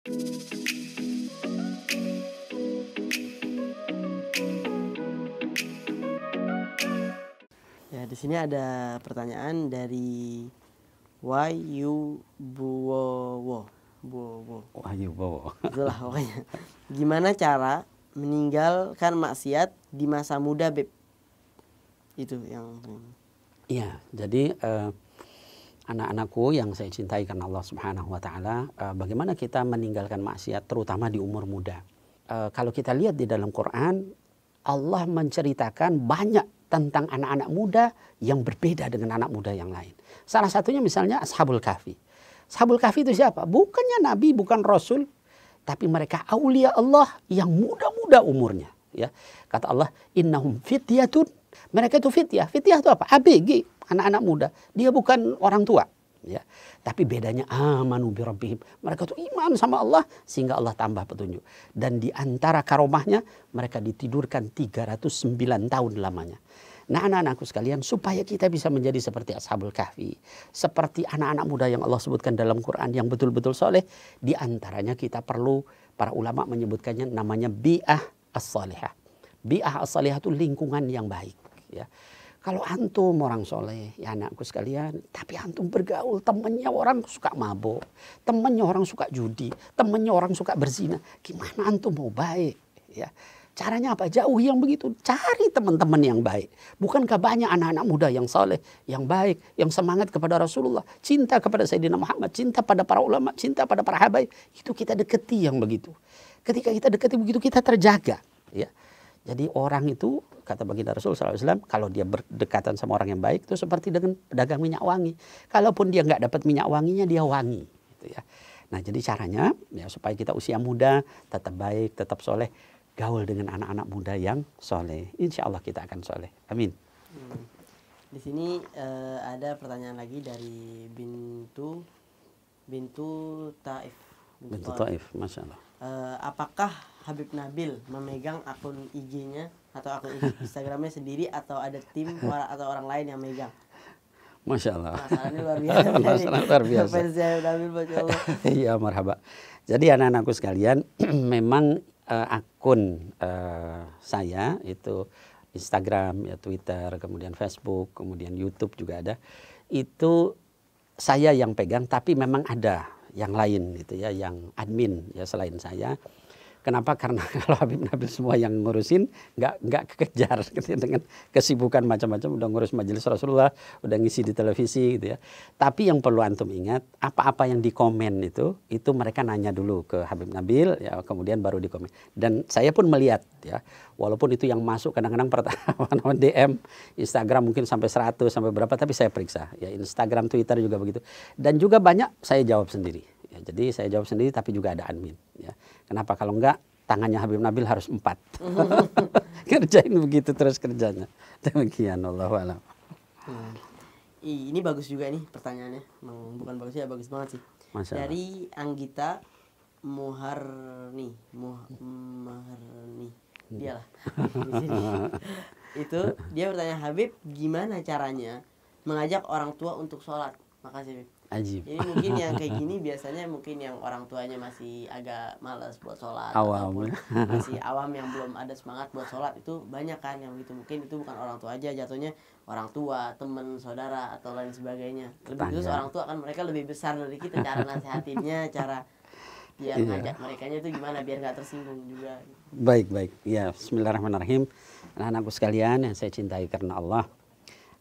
Ya, di sini ada pertanyaan dari Wahyu Bowo. Wahyu Bowo. Itulah pokoknya. Gimana cara meninggalkan maksiat di masa muda, Beb? Itu yang Iya, jadi anak-anakku yang saya cintai karena Allah Subhanahu wa taala, bagaimana kita meninggalkan maksiat terutama di umur muda. Kalau kita lihat di dalam Quran, Allah menceritakan banyak tentang anak-anak muda yang berbeda dengan anak muda yang lain. Salah satunya misalnya Ashabul Kahfi. Ashabul Kahfi itu siapa? Bukannya nabi, bukan rasul, tapi mereka aulia Allah yang muda-muda umurnya. Ya, kata Allah, innahum fityatun. Mereka itu fityah. Fityah itu apa? ABG, anak-anak muda. Dia bukan orang tua. Ya, tapi bedanya amanu bi rabbihim. Mereka itu iman sama Allah sehingga Allah tambah petunjuk. Dan di antara karomahnya mereka ditidurkan 309 tahun lamanya. Nah, anak-anakku sekalian, supaya kita bisa menjadi seperti Ashabul Kahfi, seperti anak-anak muda yang Allah sebutkan dalam Quran yang betul-betul soleh, di antaranya kita perlu, para ulama menyebutkannya namanya bi'ah as-salihah. Bi'ah as-salihah itu lingkungan yang baik. Ya. Kalau antum orang soleh, ya anakku sekalian, tapi antum bergaul, temennya orang suka mabuk, temennya orang suka judi, temennya orang suka berzina, gimana antum mau baik? Ya. Caranya apa? Jauhi yang begitu, cari teman-teman yang baik. Bukankah banyak anak-anak muda yang soleh, yang baik, yang semangat kepada Rasulullah, cinta kepada Sayyidina Muhammad, cinta pada para ulama, cinta pada para habaib, itu kita deketi yang begitu. Ketika kita deketi begitu, kita terjaga. Ya. Jadi orang itu, kata baginda Rasul SAW, kalau dia berdekatan sama orang yang baik itu seperti dengan pedagang minyak wangi. Kalaupun dia nggak dapat minyak wanginya, dia wangi. Gitu ya. Nah, jadi caranya ya supaya kita usia muda tetap baik, tetap soleh, gaul dengan anak-anak muda yang soleh. Insya Allah kita akan soleh. Amin. Di sini ada pertanyaan lagi dari Bintu Taif. Bintu Taif, Masya Allah. Apakah Habib Nabil memegang akun IG-nya atau akun Instagramnya sendiri atau ada tim atau orang lain yang megang? Masya Allah. Masalahnya luar biasa. Masalah luar biasa. Nabil, Masya Allah. Iya, marhaba. Jadi anak-anakku sekalian, memang akun saya itu Instagram, ya Twitter, kemudian Facebook, kemudian YouTube juga ada. Itu saya yang pegang, tapi memang ada yang lain gitu ya, yang admin ya selain saya. Kenapa? Karena kalau Habib Nabil semua yang ngurusin nggak kekejar gitu ya, dengan kesibukan macam-macam, udah ngurus majelis Rasulullah, udah ngisi di televisi gitu ya. Tapi yang perlu antum ingat, apa-apa yang dikomen itu mereka nanya dulu ke Habib Nabil ya, kemudian baru dikomen. Dan saya pun melihat ya, walaupun itu yang masuk kadang-kadang pertama DM, Instagram mungkin sampai 100 sampai berapa, tapi saya periksa ya, Instagram, Twitter juga begitu. Dan juga banyak saya jawab sendiri. Ya, jadi saya jawab sendiri tapi juga ada admin. Ya. Kenapa? Kalau enggak tangannya Habib Nabil harus 4. Kerjain begitu terus kerjanya. Demikian, Allahu a'lam. Ini bagus juga nih pertanyaannya. Bukan bagus ya, bagus banget sih. Dari Anggita Muharni. Dialah. Di sini. Itu dia bertanya, Habib, gimana caranya mengajak orang tua untuk sholat? Makasih, Habib. Ajib. Jadi mungkin yang kayak gini biasanya mungkin yang orang tuanya masih agak malas buat sholat, Awam. masih awam yang belum ada semangat buat sholat, itu banyak kan yang gitu. Mungkin itu bukan orang tua aja, jatuhnya orang tua, teman, saudara atau lain sebagainya. Lebih khusus orang tua kan, mereka lebih besar dari kita, cara nasihatinnya, cara dia ngajak merekanya itu gimana biar nggak tersinggung juga. Baik. Ya, Bismillahirrahmanirrahim. Anak-anakku sekalian yang saya cintai karena Allah.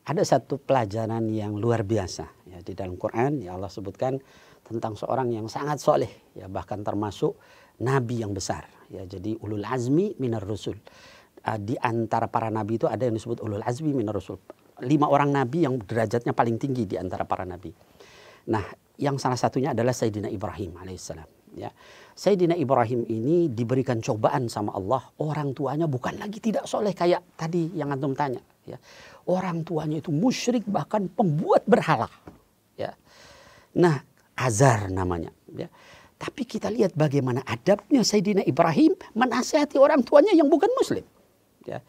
Ada satu pelajaran yang luar biasa ya, di dalam Quran ya, Allah sebutkan tentang seorang yang sangat soleh ya, bahkan termasuk nabi yang besar ya. Jadi ulul azmi minar rusul. Di antara para nabi itu ada yang disebut ulul azmi minar rusul. 5 orang nabi yang derajatnya paling tinggi di antara para nabi. Nah, yang salah satunya adalah Sayyidina Ibrahim alaihissalam ya. Sayyidina Ibrahim ini diberikan cobaan sama Allah. Orang tuanya bukan lagi tidak soleh kayak tadi yang antum tanya ya. Orang tuanya itu musyrik, bahkan pembuat berhala ya. Nah, Azar namanya ya. Tapi kita lihat bagaimana adabnya Sayyidina Ibrahim menasihati orang tuanya yang bukan muslim ya.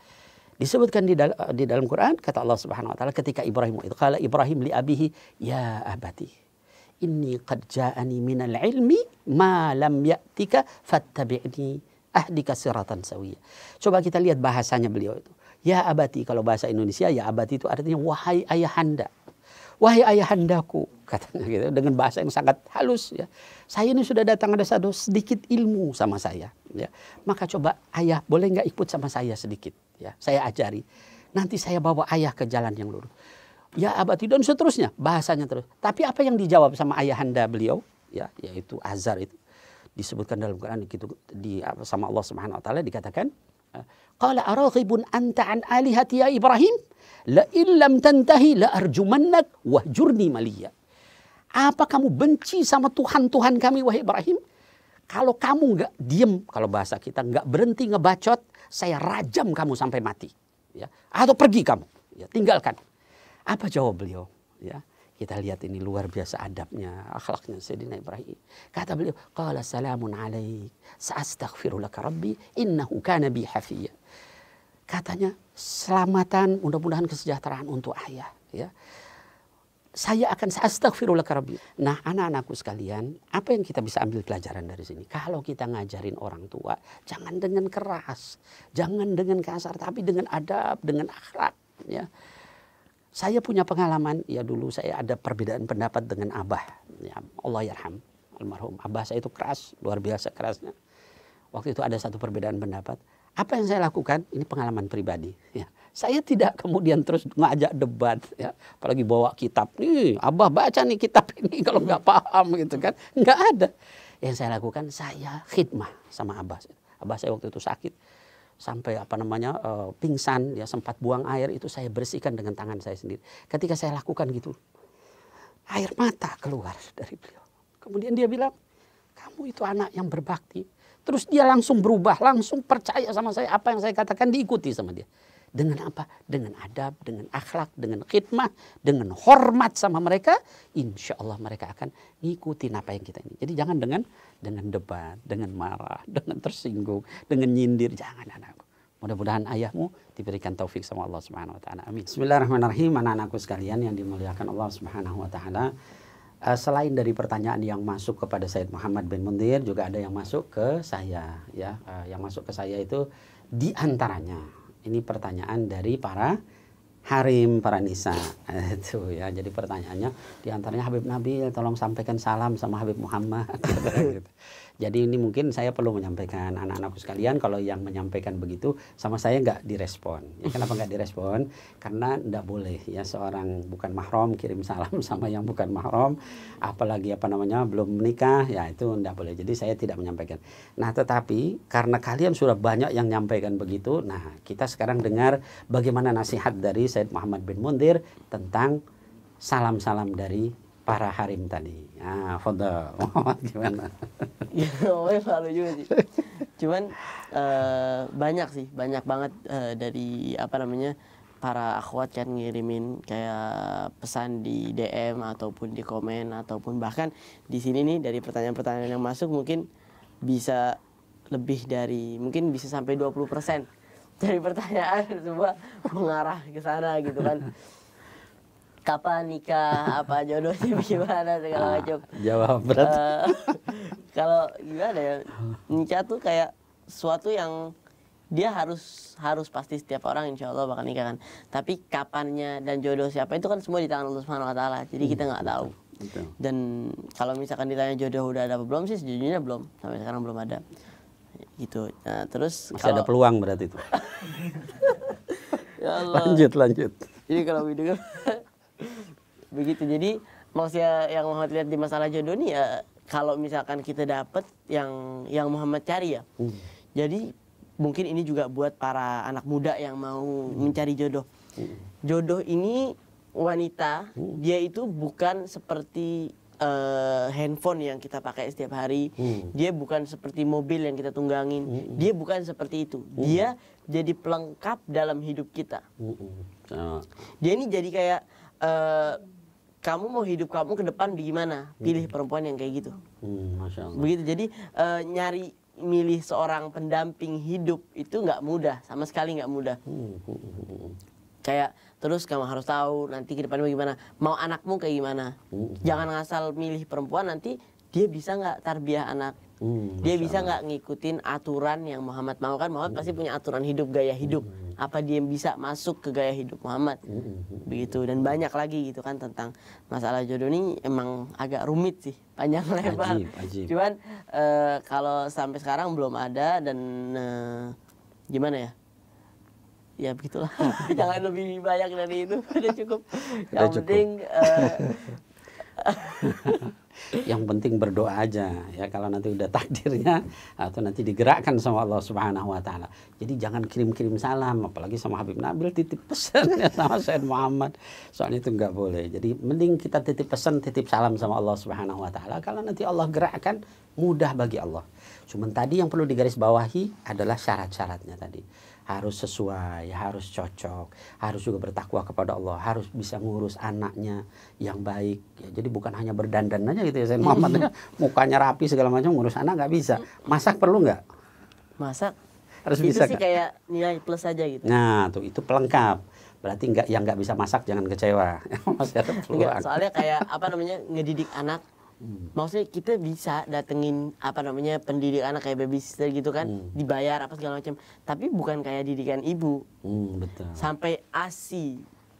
Disebutkan di dalam Quran, kata Allah Subhanahu wa taala ketika Ibrahim itu, qala Ibrahim li abihi ya abati inni qad ja'ani minal ilmi ma lam ya'tika fattabi'ni ahdika siratan sawiyya. Coba kita lihat bahasanya beliau itu. Ya abati, kalau bahasa Indonesia ya abati itu artinya wahai ayahanda. Wahai ayahandaku, katanya gitu dengan bahasa yang sangat halus ya. Saya ini sudah datang ada satu sedikit ilmu sama saya ya. Maka coba ayah boleh nggak ikut sama saya sedikit ya. Saya ajari. Nanti saya bawa ayah ke jalan yang lurus. Ya abati dan seterusnya bahasanya terus. Tapi apa yang dijawab sama ayahanda beliau ya, yaitu Azar itu disebutkan dalam Quran gitu sama Allah Subhanahu wa taala dikatakan qala araghibun anta an alihati ya Ibrahim la illam tantahi la arjumannak wahjurni maliya. Apa kamu benci sama Tuhan kami wahai Ibrahim? Kalau kamu enggak diem, kalau bahasa kita enggak berhenti ngebacot, saya rajam kamu sampai mati ya. Atau pergi kamu ya, tinggalkan. Apa jawab beliau ya? Kita lihat ini luar biasa adabnya, akhlaknya Sayyidina Ibrahim. Kata beliau, qala salamun alaik, sa'astaghfiru laka rabbi, innahu kana bi hafiyya. Katanya, selamatan, mudah-mudahan kesejahteraan untuk ayah. Ya. Saya akan sa'astaghfiru laka rabbi. Nah, anak-anakku sekalian, apa yang kita bisa ambil pelajaran dari sini? Kalau kita ngajarin orang tua, jangan dengan keras, jangan dengan kasar, tapi dengan adab, dengan akhlak. Ya. Saya punya pengalaman, ya dulu saya ada perbedaan pendapat dengan abah. Ya, Allah yarham, almarhum. Abah saya itu keras, luar biasa kerasnya. Waktu itu ada satu perbedaan pendapat. Apa yang saya lakukan? Ini pengalaman pribadi. Ya. Saya tidak kemudian terus ngajak debat. Ya. Apalagi bawa kitab. Nih, abah baca nih kitab ini kalau nggak paham gitu kan. Nggak ada. Yang saya lakukan, saya khidmah sama abah. Abah saya waktu itu sakit. Sampai pingsan ya, sempat buang air, itu saya bersihkan dengan tangan saya sendiri. Ketika saya lakukan gitu, air mata keluar dari beliau. Kemudian dia bilang, kamu itu anak yang berbakti. Terus dia langsung berubah, langsung percaya sama saya, apa yang saya katakan diikuti sama dia. Dengan apa? Dengan adab, dengan akhlak, dengan khidmah, dengan hormat sama mereka, insya Allah mereka akan ngikutin apa yang kita ini. Jadi jangan dengan debat, dengan marah, dengan tersinggung, dengan nyindir, jangan anakku. Mudah-mudahan ayahmu diberikan taufik sama Allah Subhanahu wa taala. Amin. Bismillahirrahmanirrahim, anak-anakku sekalian yang dimuliakan Allah Subhanahu wa taala. Selain dari pertanyaan yang masuk kepada Said Muhammad bin Mundir, juga ada yang masuk ke saya ya. Yang masuk ke saya itu di antaranya ini pertanyaan dari para harim, para nisa. Itu ya. Jadi pertanyaannya di antaranya Habib Nabil, tolong sampaikan salam sama Habib Muhammad. Jadi ini mungkin saya perlu menyampaikan anak-anakku sekalian, kalau yang menyampaikan begitu sama saya nggak direspon. Ya, kenapa nggak direspon? Karena nggak boleh ya seorang bukan mahram kirim salam sama yang bukan mahram, apalagi belum menikah, ya itu nggak boleh. Jadi saya tidak menyampaikan. Nah tetapi karena kalian sudah banyak yang menyampaikan begitu, nah kita sekarang dengar bagaimana nasihat dari Said Muhammad bin Mundir tentang salam-salam dari para harim tadi. Nah, fadhal. Gimana? Ya, malu juga sih. Cuman banyak banget dari para akhwat kan ngirimin kayak pesan di DM ataupun di komen ataupun bahkan di sini nih dari pertanyaan-pertanyaan yang masuk mungkin bisa lebih dari mungkin bisa sampai 20% dari pertanyaan semua mengarah ke sana gitu kan. Kapan nikah, apa jodohnya gimana segala macam. Jawab berat. Kalau gimana ya, nikah tuh kayak sesuatu yang dia harus pasti setiap orang insya Allah bakal nikah kan. Tapi kapannya dan jodoh siapa itu kan semua di tangan Allah Subhanahu wa taala. Jadi kita nggak tahu. Betul. Dan kalau misalkan ditanya jodoh udah ada apa belum sih, sejujurnya belum, sampai sekarang belum ada. Gitu. Nah, terus masih ada peluang berarti itu. Ya Allah. Lanjut. Jadi kalau video begitu, jadi maksudnya yang Muhammad lihat di masalah jodoh nih ya, kalau misalkan kita dapat yang Muhammad cari ya. Jadi mungkin ini juga buat para anak muda yang mau mencari jodoh. Jodoh ini wanita, dia itu bukan seperti handphone yang kita pakai setiap hari. Dia bukan seperti mobil yang kita tunggangin. Dia bukan seperti itu. Dia jadi pelengkap dalam hidup kita. Dia ini jadi kayak kamu mau hidup kamu ke depan gimana? Pilih perempuan yang kayak gitu. Masya Allah. Begitu. Jadi milih seorang pendamping hidup itu nggak mudah, sama sekali nggak mudah. Kayak Terus kamu harus tahu nanti ke depannya gimana, mau anakmu kayak gimana. Jangan ngasal milih perempuan, nanti dia bisa nggak tarbiyah anak. Dia bisa nggak ngikutin aturan yang Muhammad mau, kan Muhammad pasti punya aturan hidup, gaya hidup. Apa dia bisa masuk ke gaya hidup Muhammad? Begitu, dan banyak lagi gitu kan tentang masalah jodoh ini. Emang agak rumit sih, panjang lebar. Ajib. Cuman kalau sampai sekarang belum ada, dan gimana ya? Ya begitulah. Jangan lebih banyak dari itu. Udah cukup. Yang penting yang penting berdoa aja ya, kalau nanti udah takdirnya atau nanti digerakkan sama Allah Subhanahu wa taala. Jadi jangan kirim-kirim salam, apalagi sama Habib Nabil titip pesan ya sama Sayyid Muhammad. Soalnya itu nggak boleh. Jadi mending kita titip pesan, titip salam sama Allah Subhanahu wa taala. Kalau nanti Allah gerakkan, mudah bagi Allah. Cuman tadi yang perlu digarisbawahi adalah syarat-syaratnya tadi. Harus sesuai, harus cocok, harus juga bertakwa kepada Allah, harus bisa ngurus anaknya yang baik. Ya, jadi bukan hanya berdandan aja gitu ya, Sayyid Muhammad, mukanya rapi segala macam, ngurus anak nggak bisa. Masak perlu nggak? Masak Harus itu bisa sih gak? kayak nilai plus aja gitu. Nah, tuh itu pelengkap. Berarti yang nggak bisa masak jangan kecewa. Masih ada peluang. Enggak, soalnya kayak apa namanya, ngedidik anak. Maksudnya kita bisa datengin apa namanya pendidik anak kayak babysitter gitu kan, dibayar apa segala macam. Tapi bukan kayak didikan ibu. Betul. Sampai ASI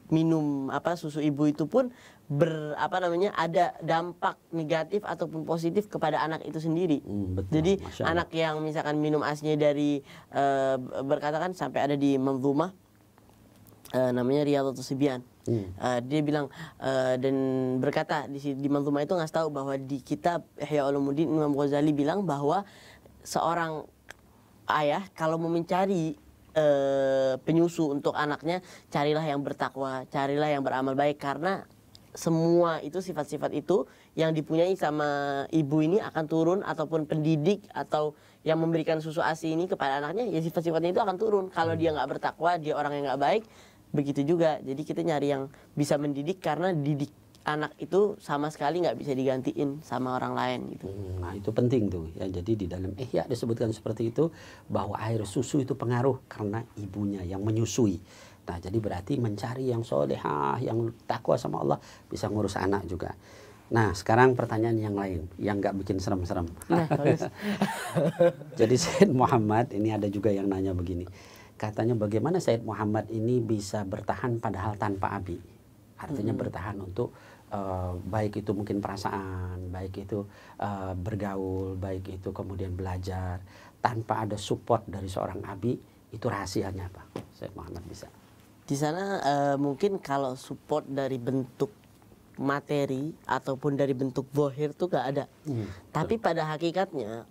minum apa susu ibu itu pun ada dampak negatif ataupun positif kepada anak itu sendiri. Betul. Jadi Masya Allah. anak yang misalkan minum ASI-nya dari berkata kan sampai ada di manzumah namanya Riyadhatus Sibyan. Dia bilang dan berkata di manzumah itu ngasih tahu bahwa di kitab Ihya Ulumuddin Imam Ghazali bilang bahwa seorang ayah kalau mau mencari penyusu untuk anaknya, carilah yang bertakwa, carilah yang beramal baik, karena semua itu sifat-sifat itu yang dipunyai sama ibu ini akan turun, ataupun pendidik atau yang memberikan susu ASI ini kepada anaknya, ya sifat-sifatnya itu akan turun. Kalau dia nggak bertakwa, dia orang yang nggak baik, begitu juga. Jadi kita nyari yang bisa mendidik, karena didik anak itu sama sekali nggak bisa digantiin sama orang lain gitu. Nah itu penting tuh ya. Jadi di dalam Ihya disebutkan seperti itu, bahwa air susu itu pengaruh karena ibunya yang menyusui. Nah jadi berarti mencari yang solehah, yang takwa sama Allah, bisa ngurus anak juga. Nah sekarang pertanyaan yang lain yang nggak bikin serem-serem. Nah, jadi Sayyid Muhammad ini ada juga yang nanya begini, katanya bagaimana Sayyid Muhammad ini bisa bertahan padahal tanpa abi, artinya bertahan untuk baik itu mungkin perasaan, baik itu bergaul, baik itu kemudian belajar, tanpa ada support dari seorang abi. Itu rahasianya apa, Sayyid Muhammad bisa? Di sana mungkin kalau support dari bentuk materi ataupun dari bentuk zahir tuh gak ada. Tapi pada hakikatnya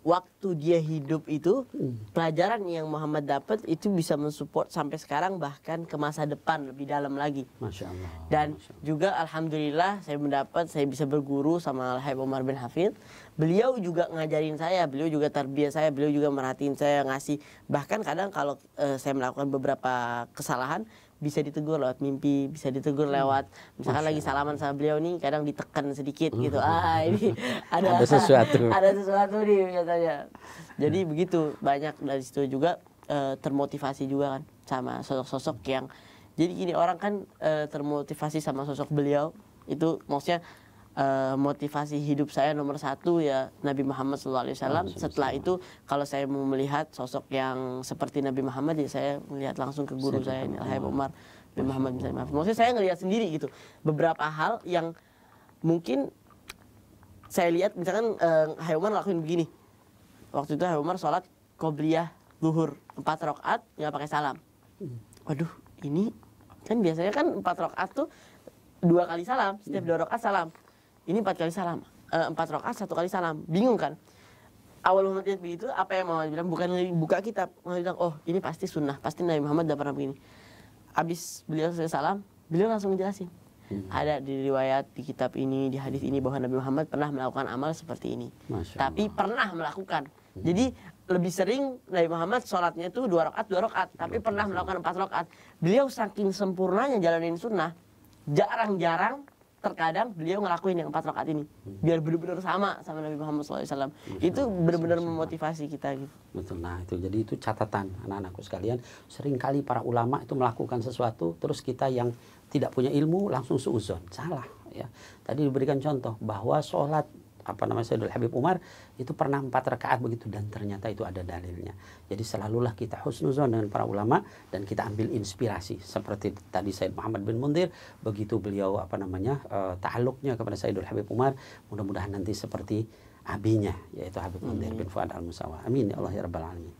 waktu dia hidup itu pelajaran yang Muhammad dapat itu bisa mensupport sampai sekarang, bahkan ke masa depan lebih dalam lagi. Masya Allah. Dan juga alhamdulillah saya bisa berguru sama Al-Habib Umar bin Hafidh. Beliau juga ngajarin saya, beliau juga tarbiyah saya, beliau juga merhatiin saya, ngasih. Bahkan kadang kalau saya melakukan beberapa kesalahan, bisa ditegur lewat mimpi, bisa ditegur lewat misalkan lagi salaman sama beliau nih, kadang ditekan sedikit gitu. Ini ada sesuatu. Ada sesuatu nih biasanya. Jadi begitu, banyak dari situ juga termotivasi juga kan sama sosok-sosok yang, jadi gini, orang kan termotivasi sama sosok beliau itu, maksudnya motivasi hidup saya nomor satu ya Nabi Muhammad SAW. Setelah itu kalau saya mau melihat sosok yang seperti Nabi Muhammad, ya saya melihat langsung ke guru saya ini, Al-Habib Umar bin Muhammad bin Hafidh. Maksudnya saya ngelihat sendiri gitu beberapa hal yang mungkin saya lihat, misalkan Habib Umar lakuin begini. Waktu itu Habib Umar sholat qobliyah zuhur 4 rakaat nggak pakai salam. Waduh, ini kan biasanya kan 4 rakaat tuh 2 kali salam, setiap 2 rakaat salam. Ini 4 kali salam, 4 rakaat 1 kali salam. Bingung kan? Awal Muhammad lihat begitu, apa yang Muhammad bilang? Bukan buka kitab. Muhammad bilang, oh ini pasti sunnah, pasti Nabi Muhammad udah pernah begini. Habis beliau selesai salam, beliau langsung menjelasin. Ada di riwayat, di kitab ini, di hadis ini, bahwa Nabi Muhammad pernah melakukan amal seperti ini. Tapi pernah melakukan. Jadi lebih sering Nabi Muhammad sholatnya itu 2 rakaat, tapi pernah melakukan 4 rakaat. Beliau saking sempurnanya jalanin sunnah, jarang-jarang terkadang beliau ngelakuin yang 4 rakaat ini biar benar-benar sama Nabi Muhammad SAW. Itu benar-benar memotivasi kita gitu. Betul. Nah itu jadi itu catatan anak-anakku sekalian. Seringkali para ulama itu melakukan sesuatu terus kita yang tidak punya ilmu langsung suuzon, salah ya. Tadi diberikan contoh bahwa sholat Sayyidul Habib Umar itu pernah 4 rakaat begitu dan ternyata itu ada dalilnya. Jadi selalulah kita husnuzon dengan para ulama dan kita ambil inspirasi seperti tadi Sayyid Muhammad bin Mundir, begitu beliau ta'alluqnya kepada Sayyidul Habib Umar, mudah-mudahan nanti seperti abinya yaitu Habib Mundir bin Fuad al-Musawa. Amin ya Allah ya rabbal alamin.